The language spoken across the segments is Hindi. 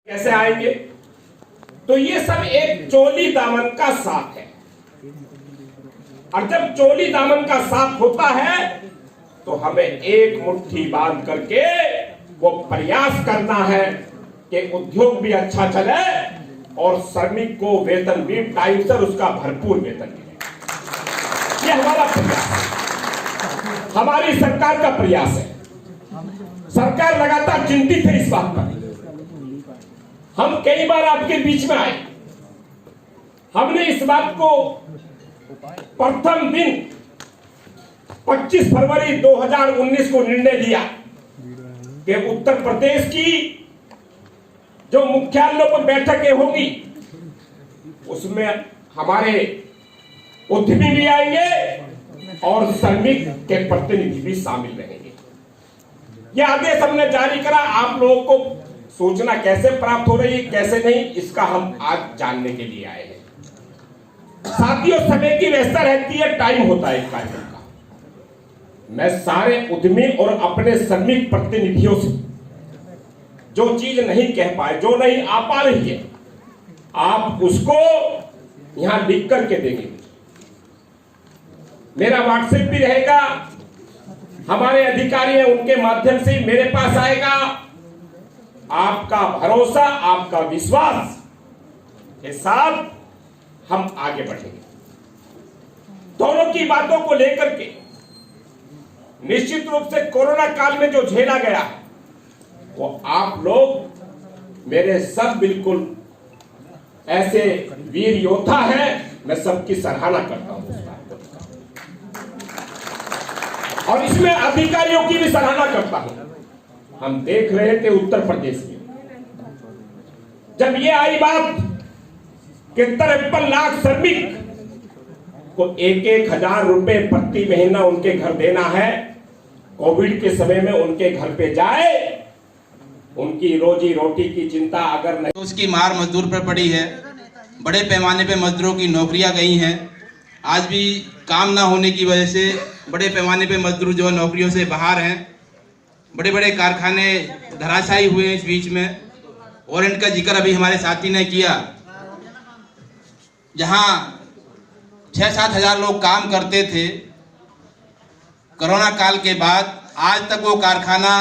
कैसे आएंगे? तो ये सब एक चोली दामन का साथ है, और जब चोली दामन का साथ होता है तो हमें एक मुट्ठी बांध करके वो प्रयास करना है कि उद्योग भी अच्छा चले और श्रमिक को वेतन भी टाइम से उसका भरपूर वेतन मिले। ये हमारा प्रयास है, हमारी सरकार का प्रयास है। सरकार लगातार चिंतित है इस बात पर। हम कई बार आपके बीच में आए, हमने इस बात को प्रथम दिन 25 फरवरी 2019 को निर्णय लिया कि उत्तर प्रदेश की जो मुख्यालयों पर बैठकें होंगी उसमें हमारे उद्यमी भी आएंगे और श्रमिक के प्रतिनिधि भी शामिल रहेंगे। यह आदेश हमने जारी करा। आप लोगों को सूचना कैसे प्राप्त हो रही है, कैसे नहीं, इसका हम आज जानने के लिए आए हैं। साथियों, समय की व्यवस्था रहती है, टाइम होता है कार्यक्रम का। मैं सारे उद्यमी और अपने श्रमिक प्रतिनिधियों से जो चीज नहीं कह पाए, जो नहीं आ पा रही है, आप उसको यहां लिख करके देंगे। मेरा व्हाट्सएप भी रहेगा, हमारे अधिकारी हैं उनके माध्यम से मेरे पास आएगा। आपका भरोसा, आपका विश्वास के साथ हम आगे बढ़ेंगे। दोनों की बातों को लेकर के निश्चित रूप से कोरोना काल में जो झेला गया वो आप लोग मेरे सब बिल्कुल ऐसे वीर योद्धा हैं, मैं सबकी सराहना करता हूं इस बात को, और इसमें अधिकारियों की भी सराहना करता हूं। हम देख रहे थे उत्तर प्रदेश में जब ये आई बात कि 53 लाख श्रमिक को 1,000 रुपए प्रति महीना उनके घर देना है, कोविड के समय में उनके घर पे जाए, उनकी रोजी रोटी की चिंता अगर नहीं, तो उसकी मार मजदूर पर पड़ी है। बड़े पैमाने पे मजदूरों की नौकरियां गई हैं। आज भी काम ना होने की वजह से बड़े पैमाने पे मजदूर जो नौकरियों से बाहर हैं। बड़े बड़े कारखाने धराशायी हुए इस बीच में, और इनका जिक्र अभी हमारे साथी ने किया। जहां 6-7 हजार लोग काम करते थे, कोरोना काल के बाद आज तक वो कारखाना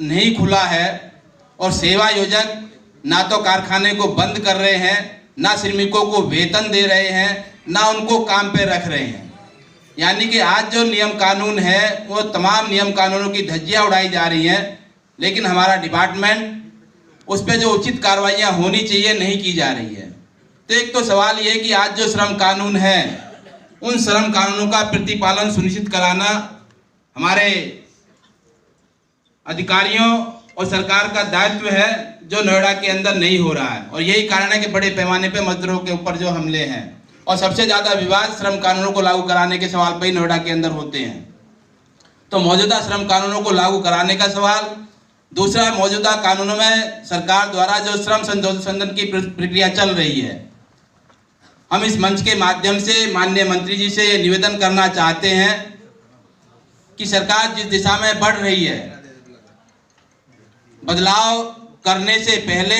नहीं खुला है, और सेवा योजक ना तो कारखाने को बंद कर रहे हैं, ना श्रमिकों को वेतन दे रहे हैं, ना उनको काम पे रख रहे हैं। यानी कि आज जो नियम कानून है वो तमाम नियम कानूनों की धज्जियां उड़ाई जा रही हैं, लेकिन हमारा डिपार्टमेंट उस पर जो उचित कार्रवाइयां होनी चाहिए नहीं की जा रही है। तो एक तो सवाल ये कि आज जो श्रम कानून है उन श्रम कानूनों का प्रतिपालन सुनिश्चित कराना हमारे अधिकारियों और सरकार का दायित्व है, जो नोएडा के अंदर नहीं हो रहा है। और यही कारण है कि बड़े पैमाने पे मजदूरों के ऊपर जो हमले हैं, और सबसे ज़्यादा विवाद श्रम कानूनों को लागू कराने के सवाल पर ही नोएडा के अंदर होते हैं। तो मौजूदा श्रम कानूनों को लागू कराने का सवाल, दूसरा मौजूदा कानूनों में सरकार द्वारा जो श्रम संशोधन की प्रक्रिया चल रही है, हम इस मंच के माध्यम से माननीय मंत्री जी से निवेदन करना चाहते हैं कि सरकार जिस दिशा में बढ़ रही है, बदलाव करने से पहले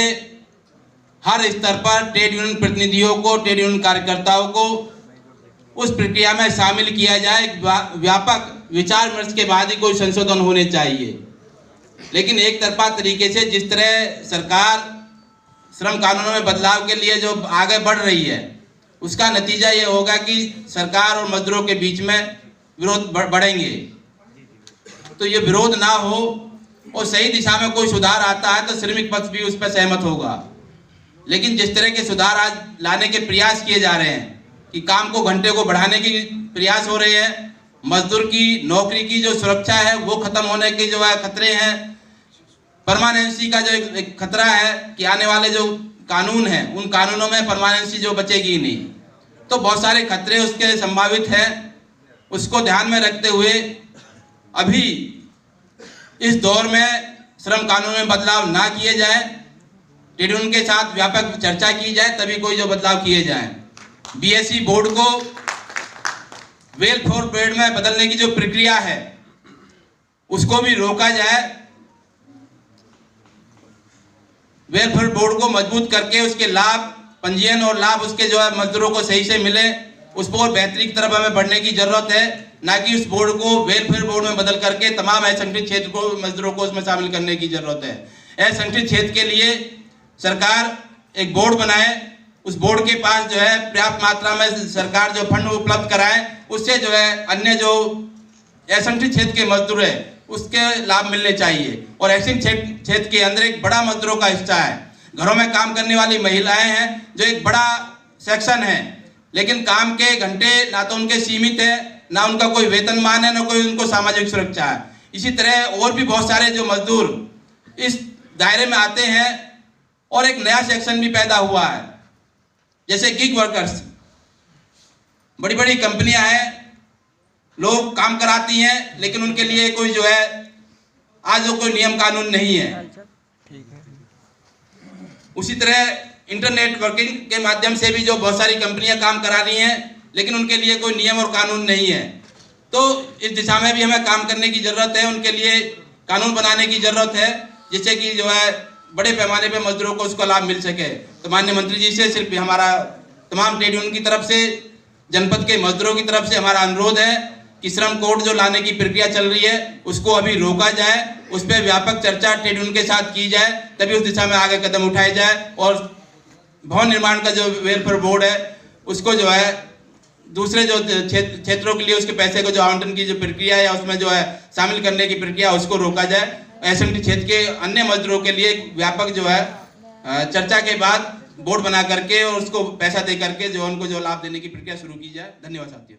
हर स्तर पर ट्रेड यूनियन प्रतिनिधियों को, ट्रेड यूनियन कार्यकर्ताओं को उस प्रक्रिया में शामिल किया जाए। व्यापक विचार विमर्श के बाद ही कोई संशोधन होने चाहिए। लेकिन एक तरफा तरीके से जिस तरह सरकार श्रम कानूनों में बदलाव के लिए जो आगे बढ़ रही है, उसका नतीजा ये होगा कि सरकार और मजदूरों के बीच में विरोध बढ़ेंगे। तो ये विरोध ना हो और सही दिशा में कोई सुधार आता है तो श्रमिक पक्ष भी उस पर सहमत होगा। लेकिन जिस तरह के सुधार आज लाने के प्रयास किए जा रहे हैं कि काम को घंटे को बढ़ाने के प्रयास हो रहे हैं, मजदूर की नौकरी की जो सुरक्षा है वो खत्म होने के जो है खतरे हैं, परमानेंसी का जो एक खतरा है कि आने वाले जो कानून हैं उन कानूनों में परमानेंसी जो बचेगी नहीं, तो बहुत सारे खतरे उसके संभावित हैं। उसको ध्यान में रखते हुए अभी इस दौर में श्रम कानून में बदलाव ना किए जाए, ट्रेड यूनियन के साथ व्यापक चर्चा की जाए, तभी कोई जो बदलाव किए जाएं। बीएसई बोर्ड को वेलफेयर बोर्ड में बदलने की जो प्रक्रिया है उसको भी रोका जाए। वेलफेयर बोर्ड को मजबूत करके उसके लाभ पंजीयन और लाभ उसके जो है मजदूरों को सही से मिले, उस पर बेहतरी की तरफ हमें बढ़ने की जरूरत है, ना कि उस बोर्ड को वेलफेयर बोर्ड में बदल करके तमाम असंगठित क्षेत्र को मजदूरों को उसमें शामिल करने की जरूरत है। असंगठित क्षेत्र के लिए सरकार एक बोर्ड बनाए, उस बोर्ड के पास जो है पर्याप्त मात्रा में सरकार जो फंड उपलब्ध कराए, उससे जो है अन्य जो असंगठित क्षेत्र के मजदूर है उसके लाभ मिलने चाहिए। और असंगठित क्षेत्र के अंदर एक बड़ा मजदूरों का हिस्सा है, घरों में काम करने वाली महिलाएं हैं जो एक बड़ा सेक्शन है, लेकिन काम के घंटे ना तो उनके सीमित है, ना उनका कोई वेतनमान है, ना कोई उनको सामाजिक सुरक्षा है। इसी तरह और भी बहुत सारे जो मजदूर इस दायरे में आते हैं और एक नया सेक्शन भी पैदा हुआ है, जैसे गिग वर्कर्स। बड़ी बड़ी कंपनियां हैं, लोग काम कराती हैं, लेकिन उनके लिए कोई जो है आज कोई नियम कानून नहीं है। उसी तरह इंटरनेट वर्किंग के माध्यम से भी जो बहुत सारी कंपनियां काम करा रही हैं, लेकिन उनके लिए कोई नियम और कानून नहीं है। तो इस दिशा में भी हमें काम करने की जरूरत है, उनके लिए कानून बनाने की जरूरत है, जिससे कि जो है बड़े पैमाने पे मजदूरों को उसका लाभ मिल सके। तो माननीय मंत्री जी से सिर्फ हमारा तमाम ट्रेड यूनियन की तरफ से, जनपद के मजदूरों की तरफ से हमारा अनुरोध है कि श्रम कोड जो लाने की प्रक्रिया चल रही है उसको अभी रोका जाए, उस पर व्यापक चर्चा ट्रेड यूनियन के साथ की जाए, तभी उस दिशा में आगे कदम उठाए जाए। और भवन निर्माण का जो वेलफेयर बोर्ड है उसको जो है दूसरे जो क्षेत्रों के लिए उसके पैसे को जो आवंटन की जो प्रक्रिया है उसमें जो है शामिल करने की प्रक्रिया उसको रोका जाए। असंगठित क्षेत्र के अन्य मजदूरों के लिए व्यापक जो है चर्चा के बाद बोर्ड बना करके और उसको पैसा दे करके जो उनको जो लाभ देने की प्रक्रिया शुरू की जाए। धन्यवाद साथियों।